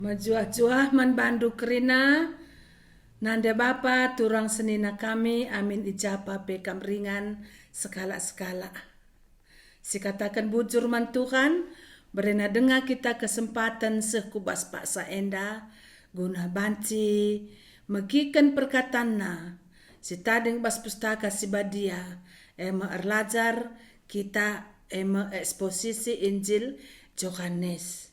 Majuah-juah man bandu kerina nanda bapa turang senina kami amin ijapa bekam ringan sekala-sekala. Sikatakan bujur man Tuhan berena dengar kita kesempatan sekubas paksa enda guna banci megikan perkatanna si tading bas pustaka si badia ema erlajar kita ema eksposisi Injil Yohanes.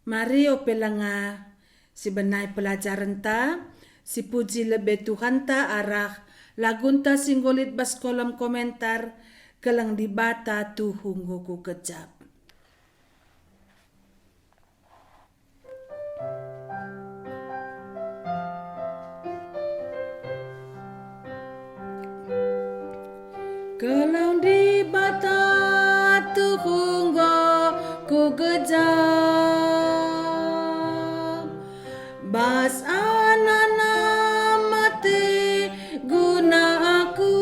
Mari o pelanga si benai pelajaran ta, si puji lebih Tuhan ta arah lagunta singgolit bas kolom komentar kelang dibata tu hungguku kejap. Kelang dibata tu hungguku kejap. Bas anana mati guna aku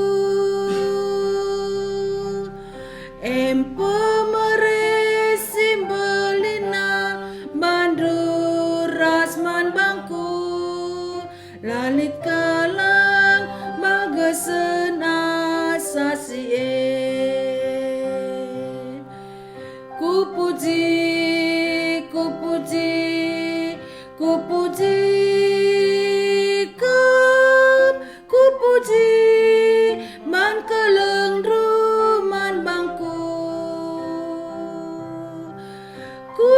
empo meresi belina bandu rasman bangku lalit kalang bagesen asasien ku puji man keleng ruman bangku ku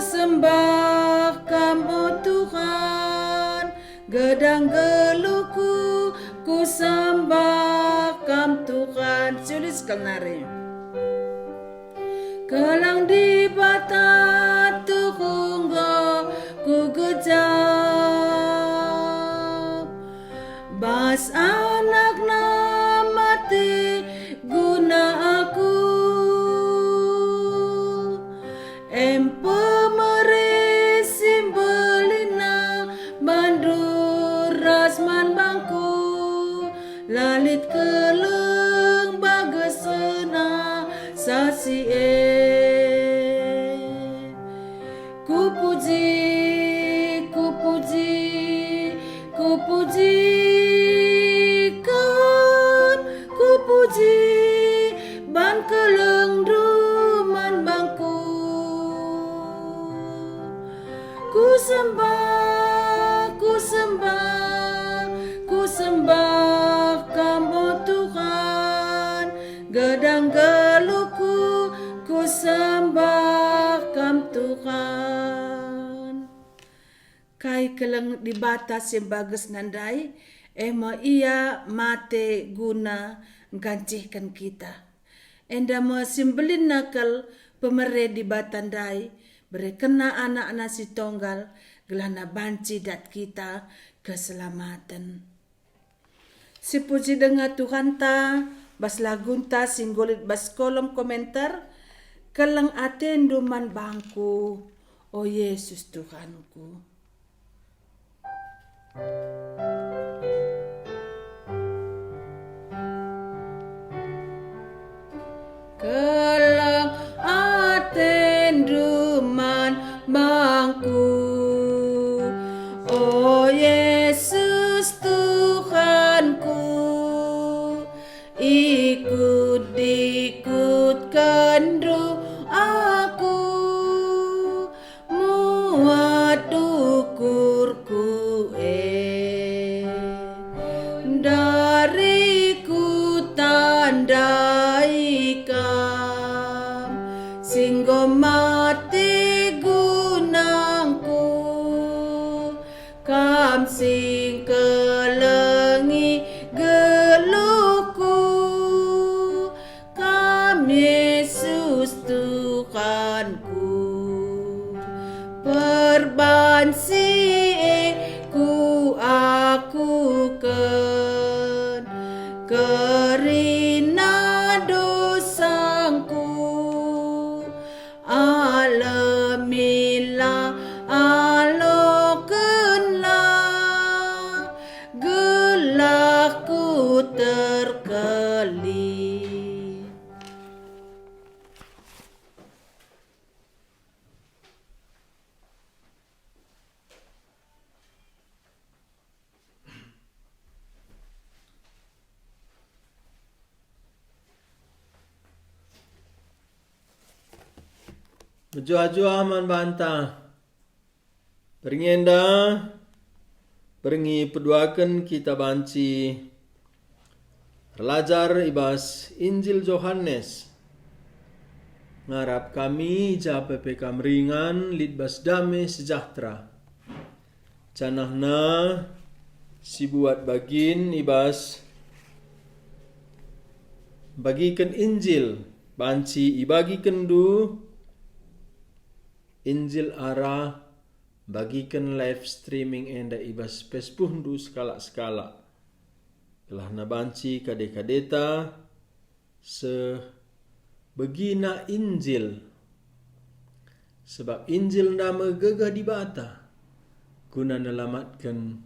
sembah kamu Tuhan gedang geluku ku sembah kam Tuhan sulis kenari kelang di bata tuhunggo ku gejap bas anak mati guna aku empo meresi belina bandu rasman bangku lalit keleng bagesena sasien ku puji ban keleng ruman bangku ku sembah kamu Tuhan gedang geluku ku sembah kam Tuhan kai keleng di batas yang bagus nandai ema ia mate guna gancihkan kita enda mo simbelin nakal pemere di batandai berekena anak nasi tonggal gelana banci dat kita keselamatan si puji dengar Tuhan ta bas lagunta singgolit bas kolom komentar keleng atenduman bangku oh Yesus Tuhanku. Kelang atenduman bangku oh Yesus Tuhanku ikutkan doaku muat ukurku dariku tandai kam singgo mati gunangku kam sing kelengi geluku kam Yesus Tuhanku perbansi ku aku kerina dosangku alamila alokenlah gelahku terkelih Berjua-jua man banta. Beringenda, beringi peduakan kita banci. Belajar ibas Injil Yohanes. Ngarap kami japa pekam ringan litbas damai sejahtera. Canahna si buat bagin ibas bagikan Injil. Banci ibagikan du Injil arah bagikan live streaming enda ibas Facebook du skala-skala. Kelah na banci kadeta begina Injil. Sebab Injil nama gegah di bata guna nelamatkan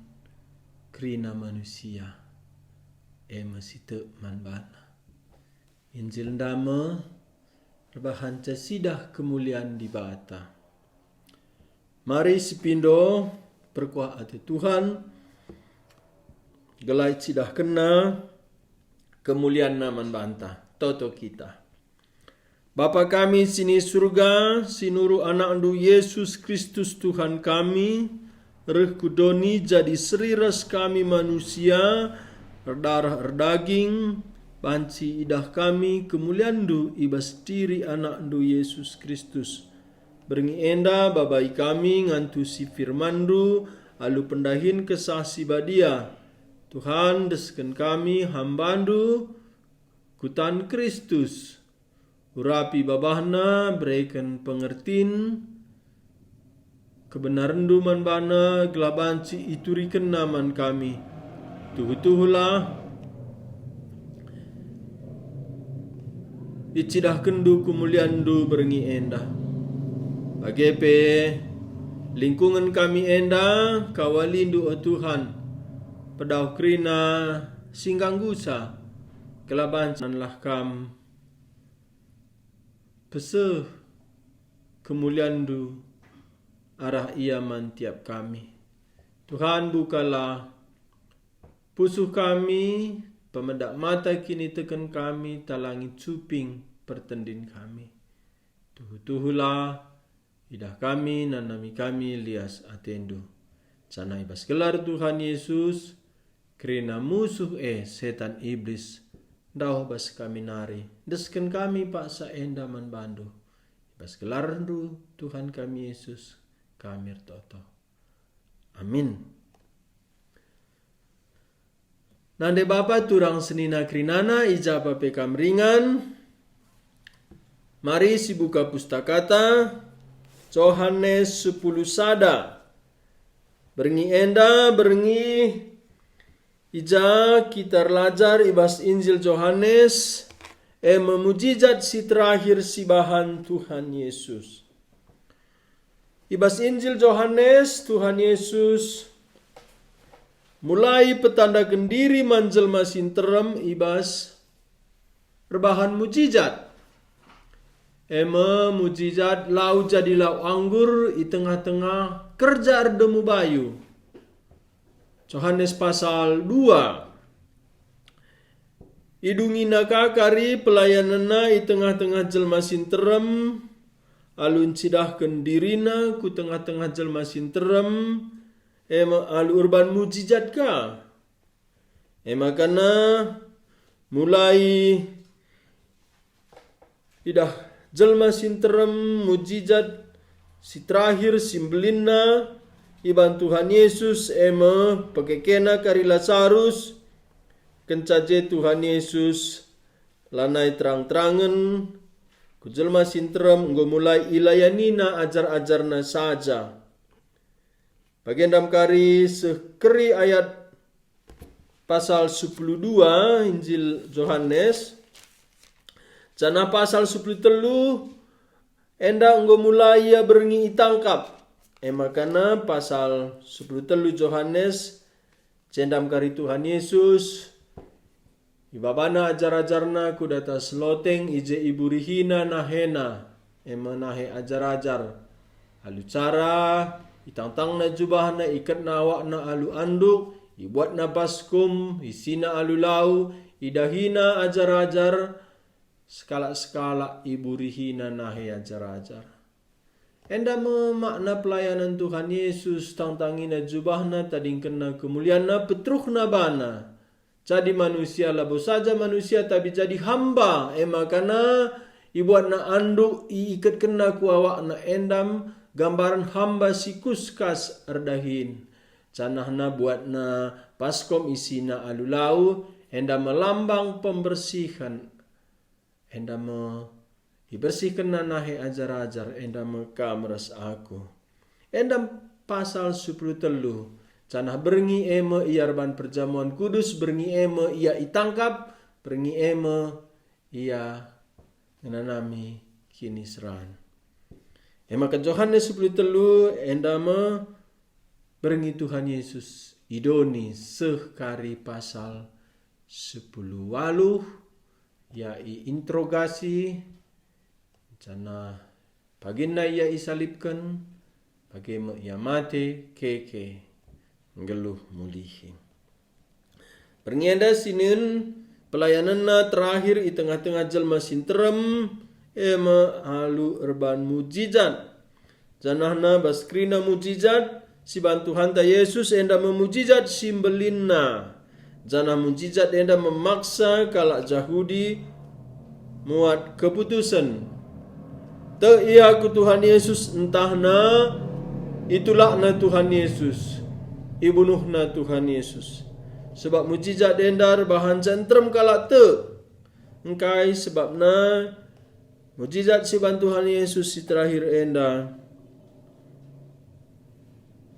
kerina manusia. Masih man bana. Injil nama rebahan casidah kemuliaan di bata. Mari sepindo berkuah hati Tuhan. Gelai cidah kena kemuliaan naman banta. Toto kita. Bapa kami sini surga, sinuru anak andu Yesus Kristus Tuhan kami, reh kudoni jadi seriras kami manusia, berdarah erdaging, banci idah kami kemuliaan du ibas diri anak andu Yesus Kristus. Beringi enda babai kami ngantu si firmandu, alu pendahin kesasi badia. Tuhan desken kami hambandu, kutan Kristus. Urapi babahna berikan pengertin, kebenaran du man bana gelabanci iturikan naman kami. Tuhu-tuhulah, icidah kendu kemuliaan du beringi enda. Bagepe lingkungan kami enda kawalindu o Tuhan. Pedau krina singgang gusa kelabancanlah kam pese kemuliaan du arah iaman tiap kami. Tuhan bukalah pusuh kami, pemedak mata kini tekan kami, talangi cuping pertendin kami. Tuhu-tuhulah idah kami nanami kami lias atendu. Cana ibas gelar Tuhan Yesus, kerana musuh setan iblis, dauh bas kami nari, desken kami paksa enda man bandu. Ibas gelar du Tuhan kami Yesus, kami toto. Amin. Nande Bapa turang senina krinana ijaba pekam ringan. Mari sibuka pustakata Yohanes 10 sada. Berengi enda, berengi ija kita belajar ibas Injil Yohanes. Memujizat si terakhir si bahan Tuhan Yesus. Ibas Injil Yohanes, Tuhan Yesus mulai petanda kendiri manjel masin terem ibas rebahan mujizat. Mujizat lau jadi lau anggur i tengah-tengah kerja erdemu bayu. Yohanes pasal 2. Idungina kakari pelayanana i tengah-tengah jelma sinterem, alun cidah kendirina ku tengah-tengah jelma sinterem, alu urban mujizat ka. Makana mulai idah jelma sinterem mujizat si terakhir simbelina iban Tuhan Yesus pekekena kari Lazarus kencaje Tuhan Yesus lanai terang-terangan ku jelma sinterem nggo mulai ilayanina ajar-ajarna saja. Bagian dalam kari sekeri ayat pasal 12 Injil Yohanes. Cana pasal 10 telu enda enggo mulai ia berengi itangkap. Makana pasal 10 telu Yohanes cendam kari Tuhan Yesus ibabana ajar-ajarna kudata seloteng ije ibu rihina nahena nahe ajar-ajar alu cara itang-tang na jubah na ikat na awak na alu anduk ibuat na baskum isina alu lau idahina ajar-ajar skala-skala ibu rihina nahe ajar-ajar. Enda memakna pelayanan Tuhan Yesus tangtangina jubahna tading kena kemulianna petruhna bana. Jadi manusia labo saja manusia tapi jadi hamba. Makana ibuat na anduk iikat kena kuawak na endam gambaran hamba sikuskas erdahin. Canahna buat na paskom isina alulau enda melambang pembersihan. Enda dibersihkan nahe ajar-ajar enda mekamres aku. Enda pasal 10 telu. Canah berngi eme iarban perjamuan kudus, berngi eme ia itangkap, berngi eme ia ngenanami kini seran. Maka Yohanes 10 telu enda me berngi Tuhan Yesus idoni sekari pasal 10 waluh ya interogasi cana pagina ia isalipkan bagaimana ia mati keke ngeluh mulihin. Perniada sinin pelayananna terakhir di tengah-tengah jelma sinterem ema halu erban mujizat. Janahna baskrina mujizat si bantuhan ta Yesus enda memujizat simbelinna. Janah mujizat enda memaksa kalak Yahudi muat keputusan. Te ia ku Tuhan Yesus entahna itulah na Tuhan Yesus. Ibunuhna Tuhan Yesus. Sebab mujizat dendar bahan centrum kalak te. Engkai sebabna mujizat si bantuhan Yesus si terakhir enda.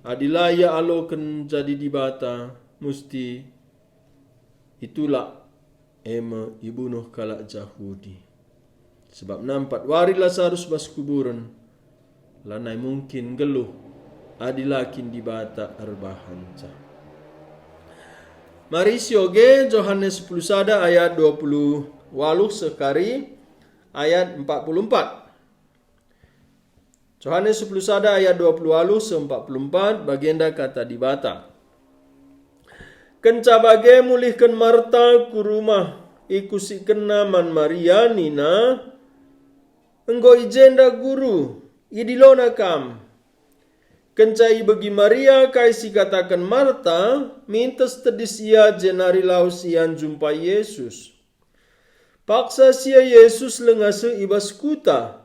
Adilah ya aloken jadi dibata musti itulah ema ibunuh kalak Yahudi. Sebab nampak wari Lazarus bas kuburan lanai mungkin geluh adilakin dibata erbahanca. Mari sioge Yohanes 10 sada ayat 20 waluh sekari ayat 44. Yohanes 10 sada ayat 20 waluh se-44 bagianda kata dibata. Kenca bage mulihkan Marta ku rumah ikusi kenaman Maria nina enggo ijenda guru idilona kam. Kencai bagi Maria kai si katakan Marta mintes tedis ia jenari laus ian jumpa Yesus. Paksa sia Yesus lengase ibas kuta.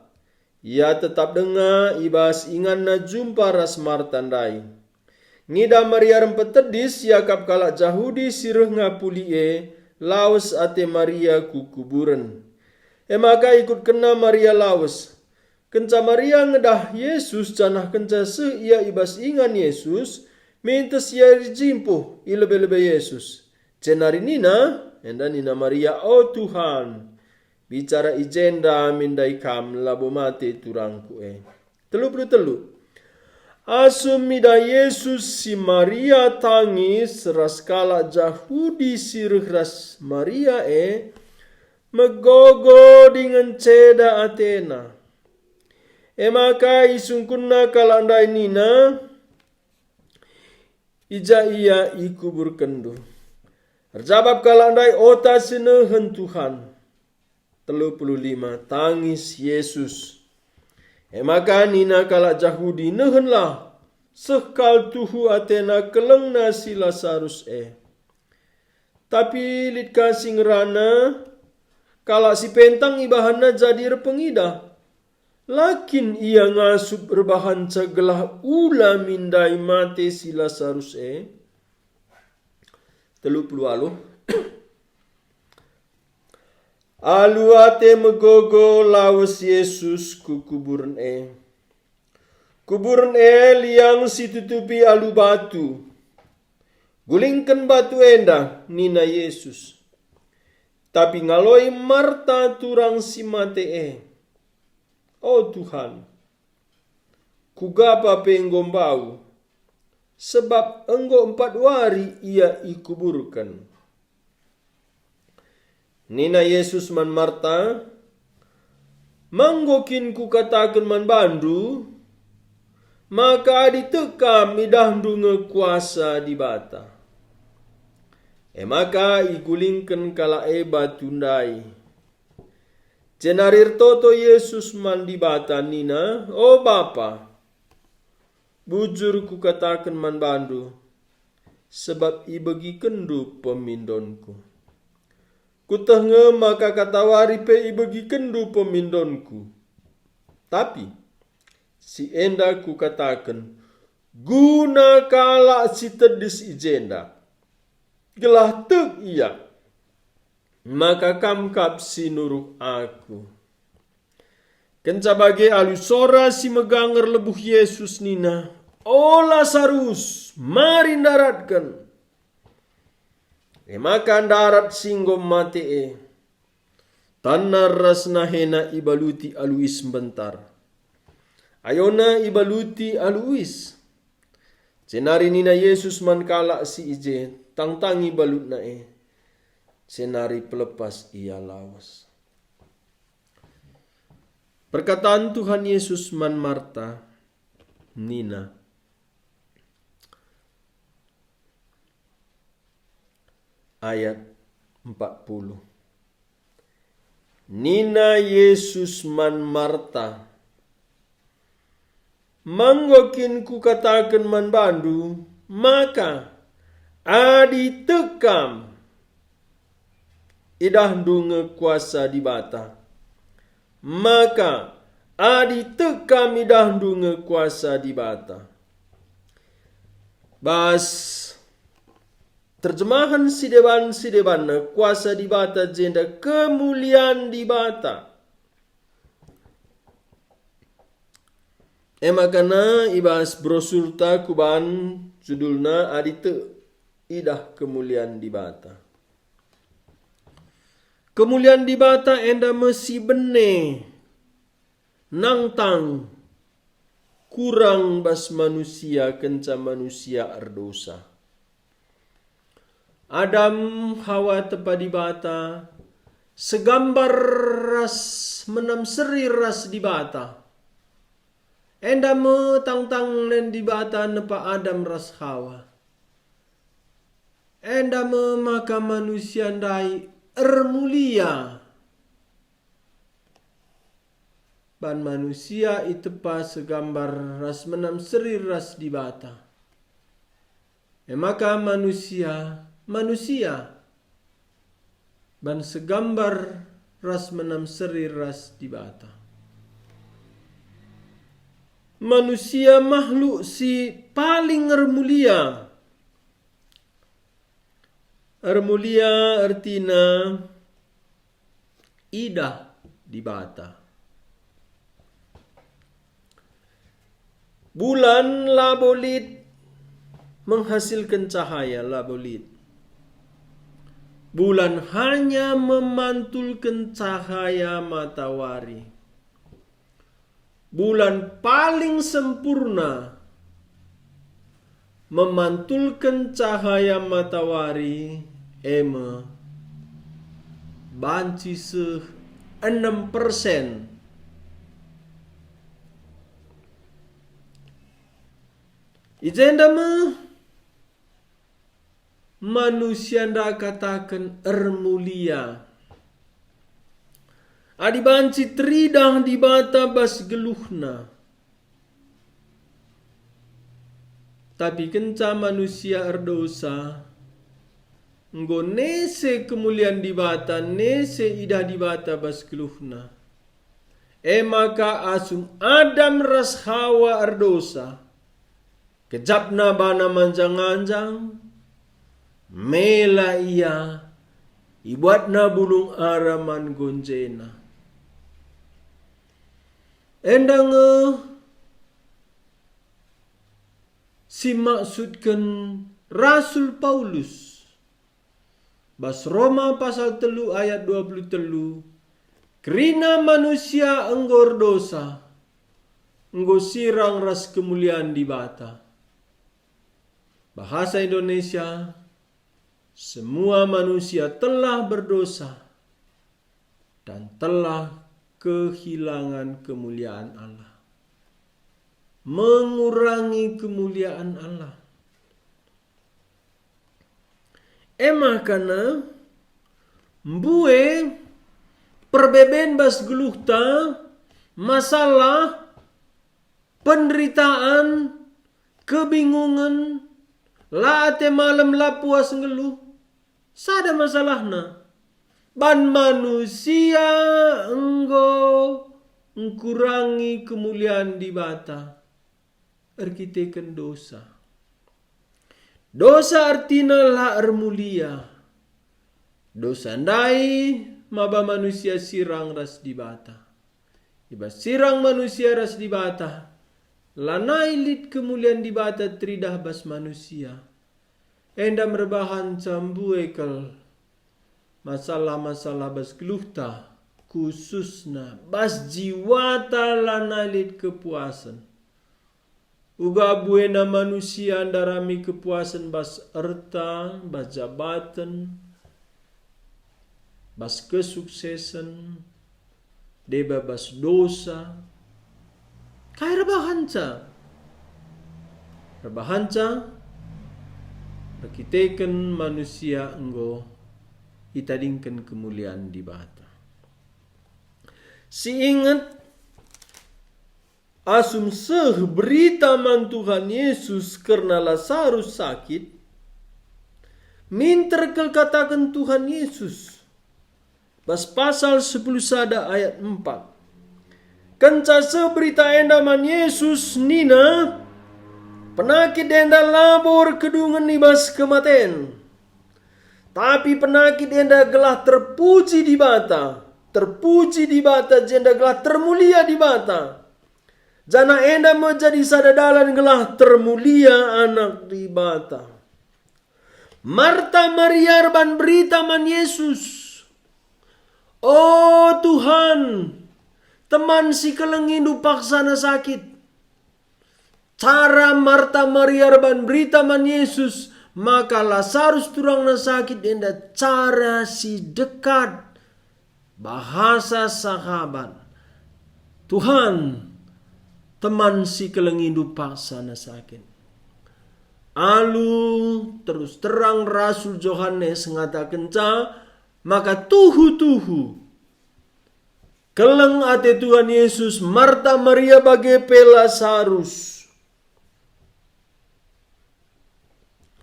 Ia tetap dengar ibas ingan na jumpa ras Marta ndai. Ngida Maria rempet tedis yakap kalak Yahudi sireh ngapulie laus ate Maria ku kuburan. Maka ikut kena Maria laus. Kenca Maria ngedah Yesus canah kenca se ia ibas ingan Yesus mintes ia jimpuh ilebe-lebe Yesus. Jenari nina enda nina Maria oh Tuhan bicara ijenda mindai kam labo mate turangku 33. Asum mida Yesus si Maria tangis raskala Yahudi sirih ras Maria megogo dengan ceda Athena. Maka isungkunna kalandai nina ija ia ikubur kendu. Terjawab kalandai ota senehen Tuhan. 35 tangis Yesus. Maka nina kalak Yahudi nehenlah sekal tuhu Athena kelengna si Lazarus Tapi litka singrana kalak si pentang ibahana jadi repengida. Lakin ia ngasup rebahan cagelah ula mindai mate si Lazarus 30 alu. Alu ate megogo lawas Yesus ku kuburan Kuburan liang si tutupi alu batu. Gulingkan batu enda nina Yesus. Tapi ngaloi Marta turang si mate Oh Tuhan, kugapa penggombau, sebab enggo 4 hari ia ikuburkan. Nina Yesus man Marta, manggokin ku katakan man bandu, maka ditekam idahdu ngekuasa di bata. Maka igulingkan kala batu ndai. Cenarir toto Yesus man di bata nina, o Bapa, bujur ku katakan man bandu, sebab ibagi kendu pemindonku. Kutenge maka katawari pe ibagi kendu pemindonku. Tapi, si enda ku katakan, guna kala si tedis ijenda, gelah tek iya, maka kamkap si nuruh aku. Kenca bagi alusora si meganger lebuh Yesus nina, o Lazarus, mari daratkan. Maka darat singgom mati tanar rasna hena ibaluti aluis bentar. Ayona ibaluti aluis. Senari nina Yesus man kala si ije, tangtangi balut na senari pelepas ia lawas. Perkataan Tuhan Yesus man Marta, nina. Ayat 40. Nina Yesus man Marta, manggokin ku katakan man bandu, maka adi tekam idah dunge kuasa di bata. Maka adi tekam idah dunge kuasa di bata. Bas terjemahan sideban kuasa di bata jenda kemuliaan di bata. Makana ibas brosur ta kuban judulna adite idah kemuliaan di bata. Kemuliaan di bata enda mesi bene nangtang kurang bas manusia kenca manusia erdosa. Adam Hawa tepa di bata segambar ras menam seri ras di bata. Enda me tang len di bata nepa Adam ras Hawa. Enda me maka manusia ndai ermulia. Ban manusia itu pa segambar ras menam seri ras di bata. Maka manusia ban segambar ras menam seri ras di bata. Manusia makhluk si paling ermulia. Ermulia artina idah di bata. Bulan labolit menghasilkan cahaya labolit. Bulan hanya memantulkan cahaya matahari. Bulan paling sempurna memantulkan cahaya matahari banci 6%. Ijenda manusia nda katakan ermulia. Adi banci tridah di bata bas geluhna. Tapi kenca manusia erdosa, nggo nese kemuliaan di bata, nese idah di bata bas geluhna. Maka asum Adam ras Hawa erdosa, kejapna bana manjang-anjang, mela ia, ibuatna bulung araman gonjena. Endang si maksudkan Rasul Paulus bas Roma pasal 3 ayat 23, kerina manusia enggor dosa, enggo sirang ras kemuliaan di bata. Bahasa Indonesia, semua manusia telah berdosa dan telah kehilangan kemuliaan Allah. Mengurangi kemuliaan Allah. Makana mbue perbeben bas geluhta, masalah, penderitaan, kebingungan, la ate malam la puas ngeluh, sada masalahna. Ban manusia enggo ngkurangi kemuliaan di bata. Erkitekan dosa. Dosa artina la mulia. Dosa ndai maba manusia sirang ras di bata. Iba sirang manusia ras di bata. Lanai lit kemuliaan di bata tridah bas manusia. Enda merbahan cambuekal masalah-masalah bas geluhta khususna bas jiwata lanai lit kepuasan. Uga buena manusia andarami kepuasan bas erta, bas jabatan, bas kesuksesan, deba bas dosa. Kaya rebahanca, rakiteken manusia enggo itadingkan kemuliaan di bata. Si ingat asum berita man Tuhan Yesus karena Lazarus sakit, minter katakan Tuhan Yesus. Bas pasal 10 sada ayat 4. Kenca berita enda man Yesus nina, penakit enda labor kedungan nibas kematen. Tapi penakit enda gelah terpuji di bata. Terpuji di bata jenda gelah termulia di bata. Jana enda menjadi sadadalan gelah termulia anak di bata. Marta Maria ban berita man Yesus. Oh Tuhan, teman si kelengindu paksana sakit. Cara Marta Maria ban berita man Yesus, maka Lazarus turang na sakit enda cara si dekat. Bahasa sahabat. Tuhan, teman si kelengindu paksa na sakit. Alu terus terang Rasul Yohanes ngatakan maka tuhu keleng ate Tuhan Yesus Marta Maria bagai Lazarus.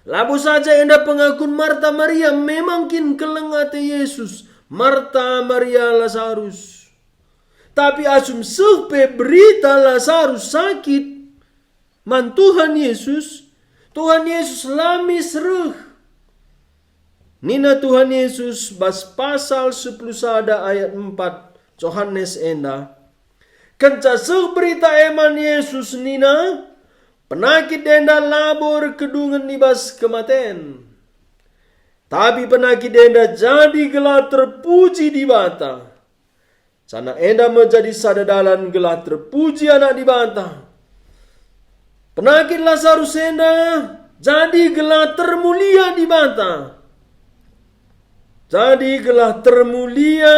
Labu saja enda pengakun Marta Maria memang kin keleng ate Yesus Marta Maria Lazarus. Tapi asum sepe berita Lazarus sakit man Tuhan Yesus lami seruh. Nina Tuhan Yesus bas pasal 10 sada ayat 4 Yohanes enda. Kenca berita eman Yesus nina penakit enda labor kedungan nibas kematen. Tapi penakit enda jadi gelah terpuji di bata. Sana enda menjadi sadadalan gelah terpuji anak di bata. Penakit Lazarus enda jadi gelah termulia di bata. Jadi gelah termulia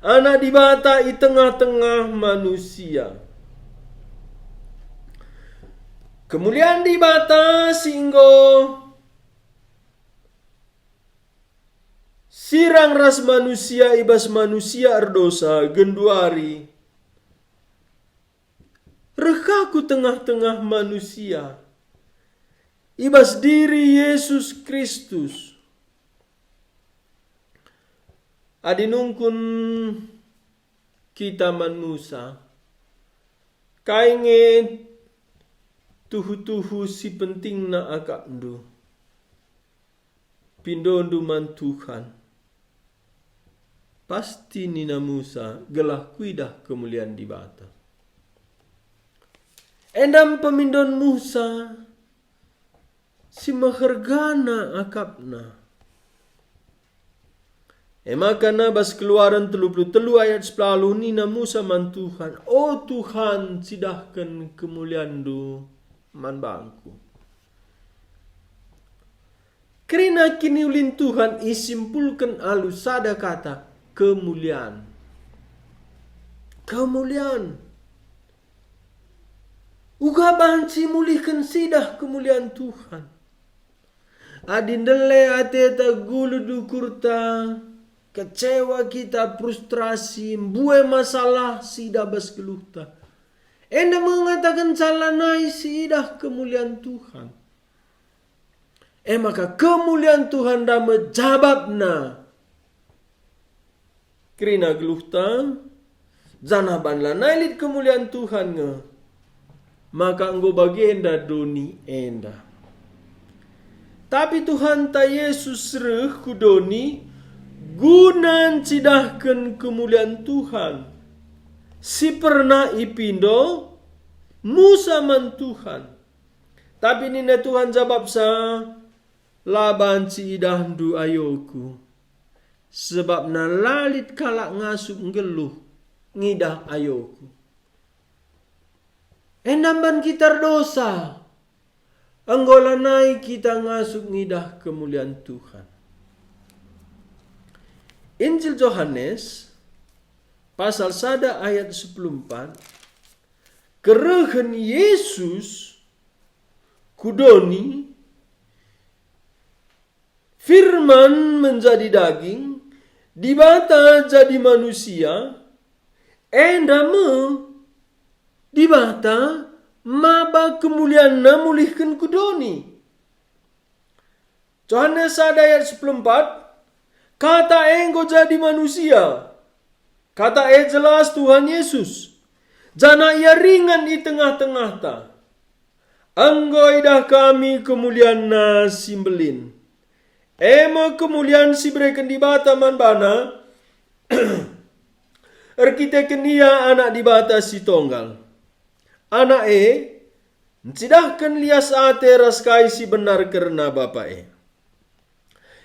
anak di bata di tengah-tengah manusia. Kemuliaan di bata singgo sirang ras manusia ibas manusia erdosa genduari. Rekaku tengah-tengah manusia. Ibas diri Yesus Kristus. Adinungkun kita manusia. Kainge tuhu-tuhu si penting na akandu. Pindondu man Tuhan. Pasti nina Musa gelah kuidah kemuliaan di bata. Endam pemindon Musa si mahargana akapna. Emakana bas keluaran 33 ayat 10 nina Musa man Tuhan. Oh Tuhan sidahkan kemuliaandu man bangku. Kerana kini ulin Tuhan isimpulkan alusada kata kemuliaan. Kemuliaan. Uga banci mulihkan sidah kemuliaan Tuhan. Adindele ateta gulu dukurta kecewa kita, frustrasi, buai masalah, sida bas geluhta. Enda mengatakan salanai sidah kemuliaan Tuhan. Maka kemuliaan Tuhan dah menjawabna. Kerina geluhta, janah banla nailit kemuliaan Tuhan nge. Maka engkau bagi enda doni enda. Tapi Tuhan ta Yesus reh kudoni gunan cidahkan kemuliaan Tuhan. Si pernah ipindo Musa man Tuhan. Tapi nina Tuhan jawab sa laban si idahdu ayoku. Sebab na lalit kalak ngasuk ngeluh ngidah ayoku. Enamban kita dosa. Anggolanai kita ngasuk ngidah kemuliaan Tuhan. Injil Yohanes pasal 1 ayat 14. Kerehen Yesus kudoni firman menjadi daging, dibata jadi manusia, endame dibata maba kemuliaan mulihkan kudoni. Yohanes 1 ayat 14. Kata engkau jadi manusia. Kata jelas Tuhan Yesus. Jana ia ringan di tengah-tengah ta. Engkau idah kami kemuliaan na simbelin. Ema kemuliaan si berikan di bata man bana. Erkite kenia anak di bata si tonggal. Anak cidahkan lias ate raskai si benar kerana bapa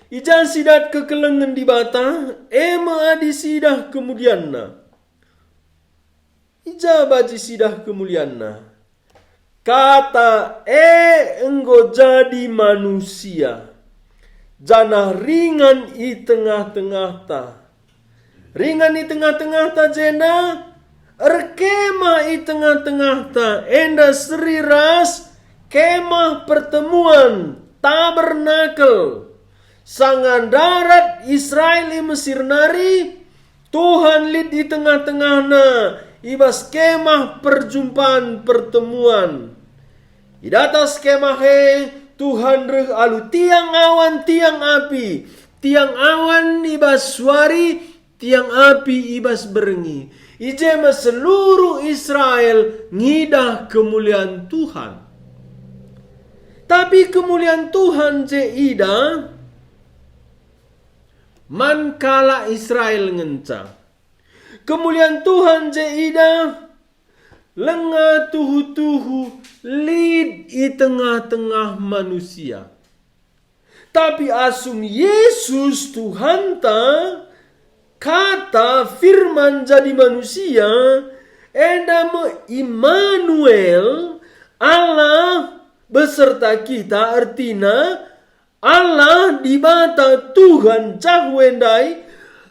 Ijan sidat kekelengan di bata, ema adi sidah kemudian na. Ija baji sidah kemulian na. Kata enggo jadi manusia. Jana ringan i tengah-tengah ta. Ringan i tengah-tengah ta jena. Erkemah i tengah-tengah ta. Enda seriras kemah pertemuan tabernakel. Sangan darat Israel i Mesir nari, Tuhan lid di tengah-tengah na, ibas kemah perjumpaan pertemuan. Di atas kemah Tuhan reh alu tiang api, tiang awan ibas suari, tiang api ibas berengi. Ijema seluruh Israel ngidah kemuliaan Tuhan. Tapi kemuliaan Tuhan je ida mankala Israel ngenca. Kemuliaan Tuhan je ida lenga tuhu-tuhu lid i tengah-tengah manusia. Tapi asum Yesus Tuhan ta kata firman jadi manusia edame Immanuel Allah beserta kita artina Allah di bata Tuhan cahwendai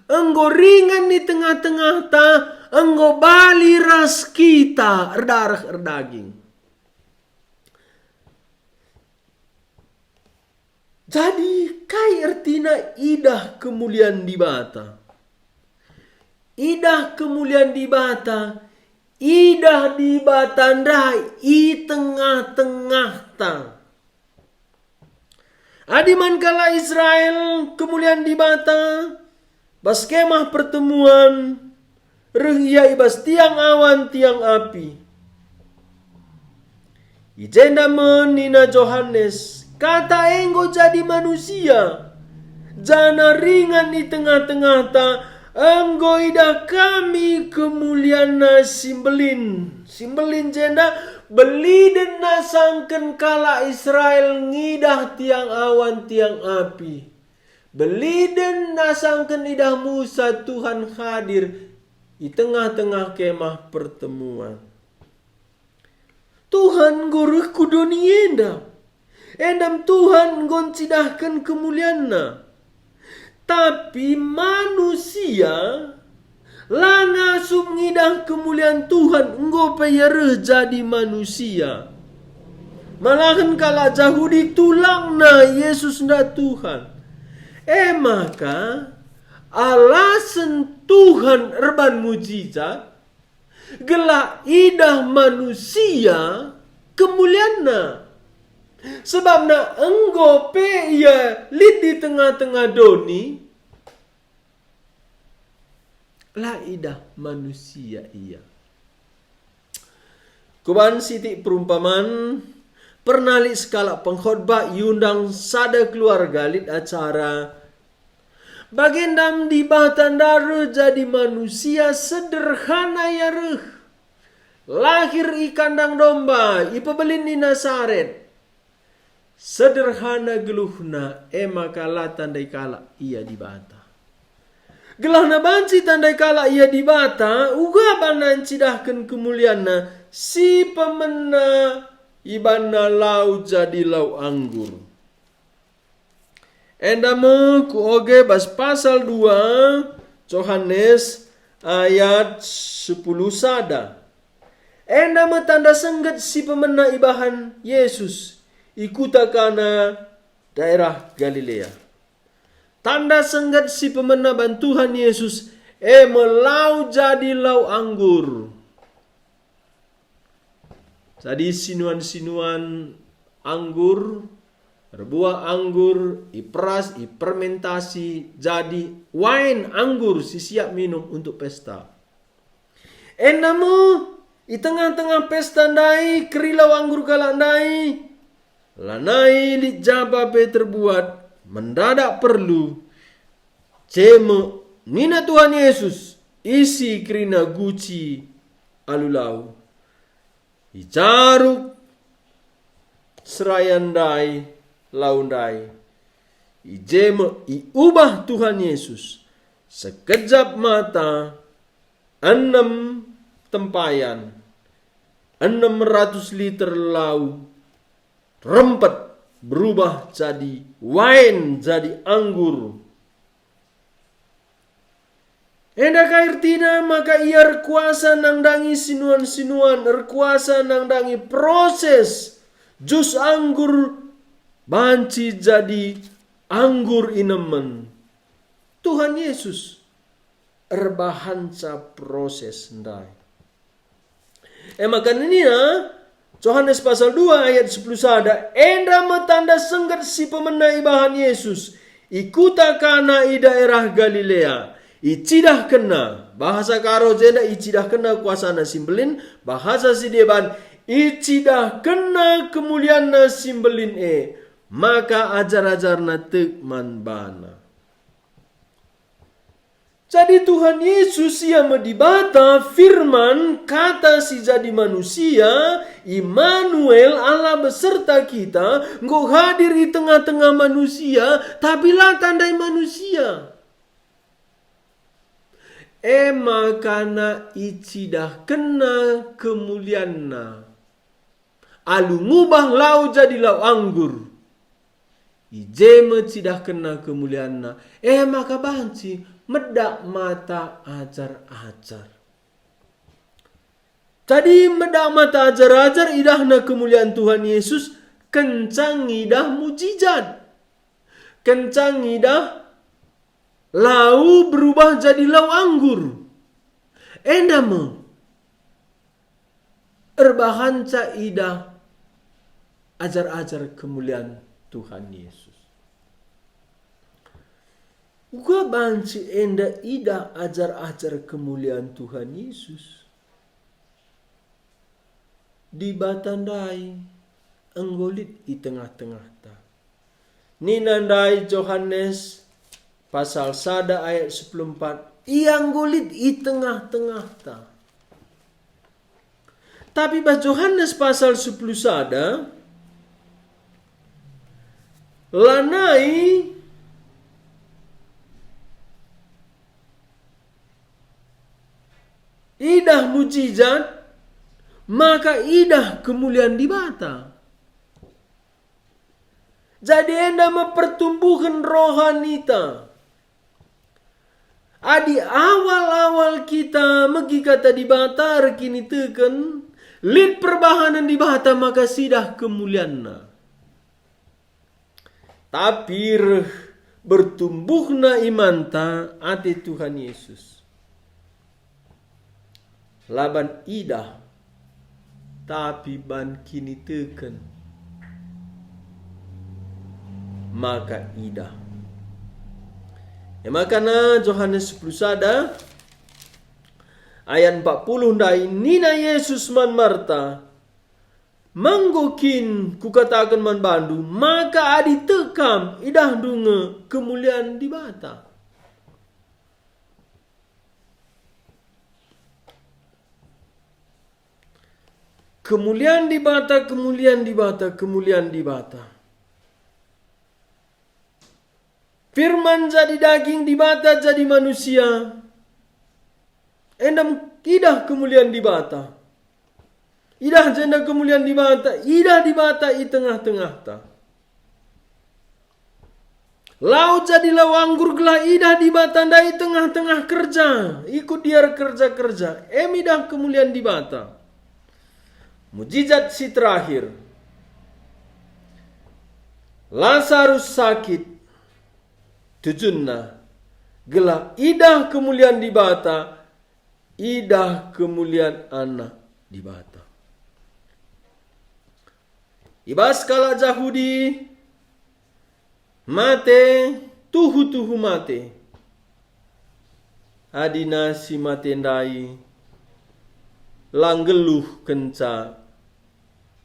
enggo ringan di tengah-tengah ta enggo bali ras kita erdarah erdaging. Jadi kai artina idah kemuliaan di bata. Idah kemuliaan di bata. Idah di bata ndai i tengah-tengah ta. Adiman kala Israel kemuliaan di bata, bas kemah pertemuan, rehia ibas tiang awan tiang api. Ijenda menina Yohanes, kata enggo jadi manusia, jana ringan di tengah-tengah ta, enggo ida kami kemuliaan na simbelin. Simbelin jenda beli dan nasangken kala Israel ngidah tiang awan tiang api. Beli dan nasangken idah Musa Tuhan hadir di tengah-tengah kemah pertemuan. Tuhan goreh kudoni endam. Endam Tuhan goncidahkan kemuliaanna. Tapi manusia langasum ngidah kemuliaan Tuhan enggo payareh jadi manusia. Malahan kala jahudi tulang na Yesus nda Tuhan. Maka alasan Tuhan erban mujizat gelah idah manusia kemulianna. Sebab na enggo pe ia lit di tengah-tengah doni lah idah manusia ia. Kuban sitik perumpamaan pernah lit skala pengkhotbah iundang sada keluarga lit acara bagendam di batandara jadi manusia sederhana ya reh. Lahir i kandang domba, ipebelin di Nasaret. Sederhana geluhna, makala tandai kala ia di bata. Gelahna banci tandai kala ia di bata, uga banan cidahkan kemulianna, si pemena ibana lau jadi lau anggur. Endame ku oge bas pasal 2 Yohanes ayat 10 sada. Endame tanda sengget si pemena ibahan Yesus ikuta kana daerah Galilea. Tanda sengget si pemena bantuhan Yesus melau jadi lau anggur. Jadi sinuan-sinuan anggur, berbuah anggur, iperas, ipermentasi, jadi wine anggur si siap minum untuk pesta. Enamu i tengah-tengah pesta ndai kerilau anggur kalak ndai. Lanai li jaba be terbuat mendadak perlu ceme nina Tuhan Yesus isi kerina guci alulau icaruk serayandai laundai ijeme iubah Tuhan Yesus sekejap mata 6 tempayan 600 liter lau rempet berubah jadi wine, jadi anggur. Endak air tina maka ia rekuasa nangdangi sinuan-sinuan, rekuasa nangdangi proses jus anggur banci jadi anggur inemen. Tuhan Yesus erbahanca proses ndai. Maka ini Yohanes pasal 2 ayat 10 sada. Enda metanda senggat si pemena ibahan Yesus. Ikuta kana i daerah Galilea. Icidah kena. Bahasa karo jenda icidah kena kuasana simbelin. Bahasa si deban. Icidah kena kemuliaan simbelin Maka ajar-ajarna tekman bana. Jadi Tuhan Yesus yang medibata firman kata si jadi manusia, Immanuel Allah beserta kita, nggak hadir di tengah-tengah manusia, tapi lah tandai manusia. Makana icidah kena kemulianna. Alu ngubah lau jadi lau anggur. Ijeme cidah kena kemulianna. Maka banci medak mata ajar-ajar. Jadi medak mata ajar-ajar idahna kemuliaan Tuhan Yesus, kencang idah mujizat. Kencang idah lau berubah jadi lau anggur. Endame erbahanca idah ajar-ajar kemuliaan Tuhan Yesus. Uga banci enda ida ajar-ajar kemuliaan Tuhan Yesus. Di batandai enggolit di tengah-tengah ta. Ninandai Yohanes pasal 1 ayat 14. Ianggolit di tengah-tengah ta. Tapi pas Yohanes pasal 10 sada lanai idah mujizat, maka idah kemuliaan di bata. Jadi enda mempertumbuhkan rohanita. Adi awal-awal kita megi kata di bata, rekini teken, lid perbahanan di bata, maka sidah kemuliaan. Tapi bertumbuhna imanta ati Tuhan Yesus. Laban idah tapi ban kini teken maka idah. Ya makana Yohanes 10 sada ayat 40 dai nina Yesus man Marta manggokin kukatakan man bandu maka adi tekam idah dunga kemuliaan di bata. Kemuliaan di bata, kemuliaan di bata, kemuliaan di bata. Firman jadi daging di bata jadi manusia. Endam idah kemuliaan di bata. Idah jenda kemuliaan di bata. Idah di bata i tengah-tengah ta. Laut jadilah wanggur gelah idah di bata ndai tengah-tengah kerja. Ikut dia kerja-kerja. Idah kemuliaan di bata. Mujizat si terakhir. Lazarus sakit. Tujunna. Gelah idah kemuliaan di bata. Idah kemuliaan anak di bata. Ibas kala Yahudi. Mate. Tuhu mate. Adina si mate ndai. Langgeluh kenca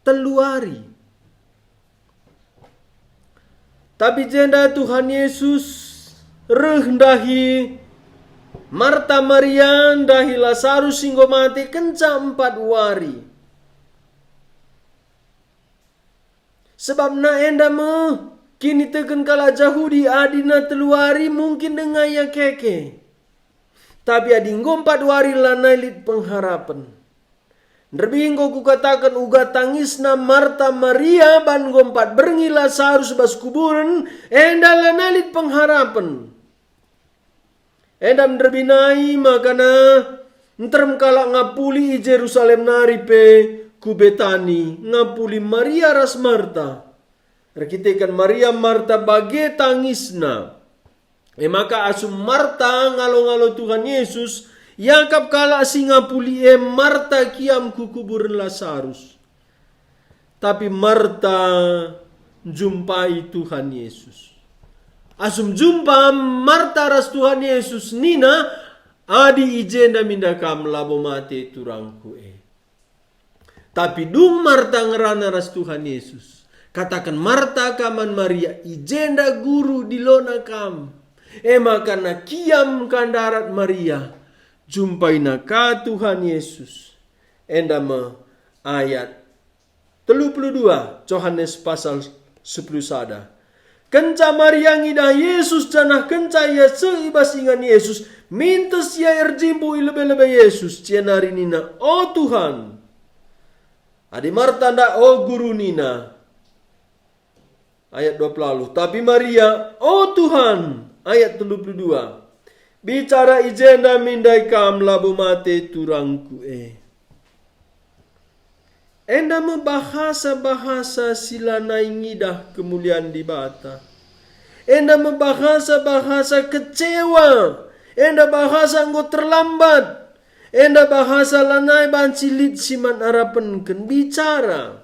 teluari. Tapi jenda Tuhan Yesus rendahi Marta Maria dahi Lazarus singgo mati kenca 4 wari. Sebab na enda kini teken kala Yahudi adina teluari mungkin dengan ya keke. Tapi adi ngompat wari lanailit pengharapan. Nerbinggo kukatakan uga tangisna Marta Maria ban gompat berngi Lazarus bas kuburan enda lanalit pengharapan. Endam nerbinai makana nterem kala ngapuli i Jerusalem naripe ku Betani ngapuli Maria ras Marta. Rekitekan Maria Marta bage tangisna. Maka asum Marta ngalo-ngalo Tuhan Yesus Yakap kala singapuli Marta kiam kukuburan Lazarus. Tapi Marta jumpai Tuhan Yesus. Asum jumpa Marta ras Tuhan Yesus nina adi ijenda mindakam labo mate turangku Tapi dung Marta ngerana ras Tuhan Yesus. Katakan Marta kaman Maria ijenda guru di lona kam. Makana kiam kandarat Maria. Jumpai ka Tuhan Yesus. Endama ayat 32 Yohanes pasal 10 sada. Kenca Maria ngidah Yesus janah kenca ia seibas ingan Yesus. Mintes ia erjimbu ilebe-lebe Yesus. Cia nari nina. Oh Tuhan. Adi Marta ndak oh guru nina. Ayat 20 lalu. Tapi Maria. Oh Tuhan. Ayat 32. Bicara ijenda mindai kam labu mate turangku Enda membahasa-bahasa silanai ngidah kemuliaan di bata. Enda membahasa-bahasa kecewa. Enda bahasa engkau terlambat. Enda bahasa lanai bancilit siman arapenken bicara.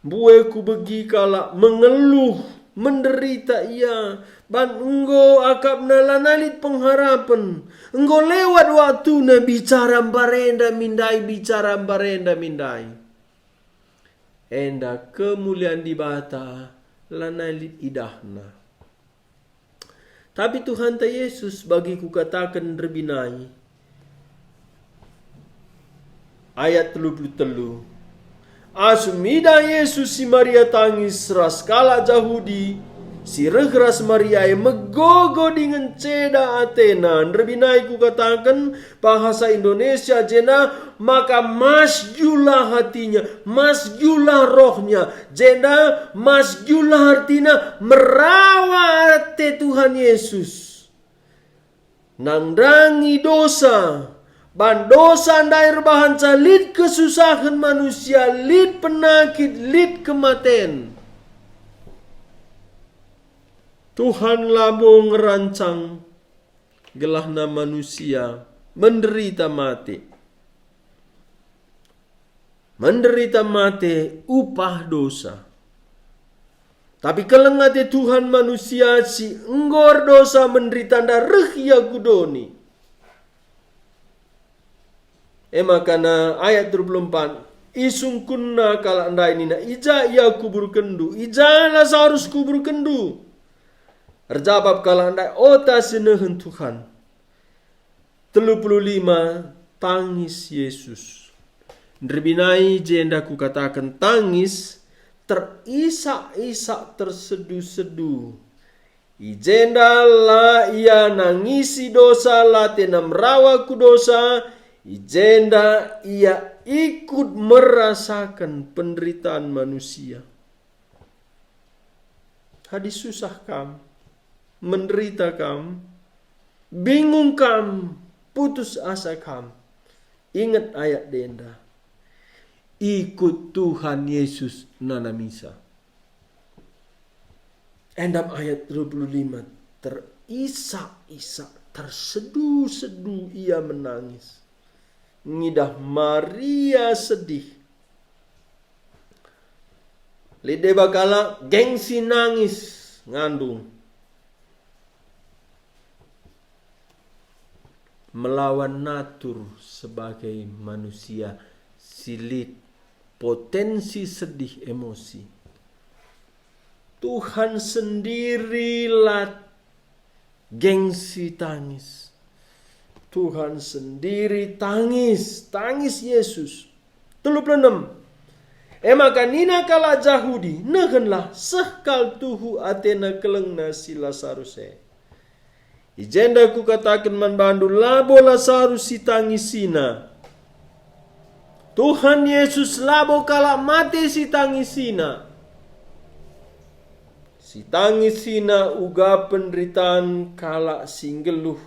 Bueku begi kala mengeluh, menderita ia. Ban engkau akap nalanalit pengharapan. Engkau lewat waktu na bicara barenda mindai, bicara barenda mindai. Enda kemuliaan di bata lanalit idahna. Tapi Tuhan ta Yesus bagi kukatakan terbinai. Ayat 33. Asumida Yesus si Maria tangis raskala Yahudi. Si regras Maria megogo dengan ceda Athena. Nerbinai ku katakan bahasa Indonesia jena maka masjulah hatinya, masjulah rohnya. Jena masjulah artinya merawat Tuhan Yesus. Nangdangi dosa. Ban dosa ndair bahan lid kesusahan manusia, lid penakit, lid kematian. Tuhan labo ngerancang gelahna manusia menderita mati. Menderita mati upah dosa. Tapi kelengate Tuhan manusia si enggor dosa menderita darah ya gudoni. Makana ayat 24. Isung kunna kala andai nina ija ia kubur kendu. Ija Lazarus kubur kendu. Terjawab kala andai ota senehen Tuhan. 35 tangis Yesus. Nerbinai jenda ku katakan tangis terisak-isak tersedu-sedu. Ijenda la ia nangisi dosa la tenam rawa ku dosa. Ijenda ia ikut merasakan penderitaan manusia. Hadis susah kam, menderita kam, bingung kam, putus asa kam. Ingat ayat denda. Ikut Tuhan Yesus nana misa. Endam ayat 25. Terisak-isak, tersedu-sedu ia menangis. Ngidah Maria sedih. Lide bakala gengsi nangis ngandung. Melawan natur sebagai manusia silit potensi sedih emosi. Tuhan sendirilah gengsi tangis. Tuhan sendiri tangis Yesus. 36. Maka nina kala Jahudi nehenlah sehkal tuhu atena kelengna si Lazaruse. Ijenda ku katakan man bandu labo Lazarus si tangisina. Tuhan Yesus labo kala mati si tangisina. Si tangisina uga penderitaan kala singgeluh.